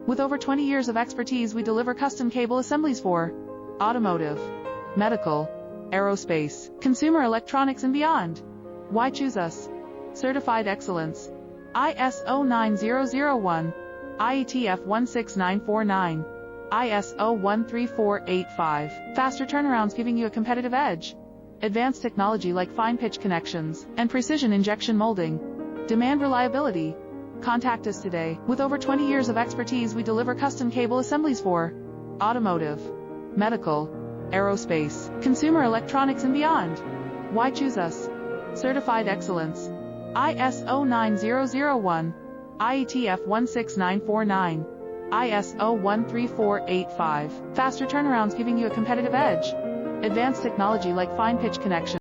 With over 20 years of expertise, we deliver custom cable assemblies for automotive, medical, aerospace, consumer electronics and beyond. Why choose us? Certified excellence. ISO 9001, IATF 16949, ISO 13485. Faster turnarounds giving you a competitive edge. Advanced technology like fine pitch connections and precision injection molding. Demand reliability. Contact us today. With over 20 years of expertise, we deliver custom cable assemblies for automotive, medical, aerospace, consumer electronics and beyond. Why choose us? Certified excellence. ISO 9001, IATF 16949, ISO 13485. Faster turnarounds giving you a competitive edge. Advanced technology like fine pitch connections.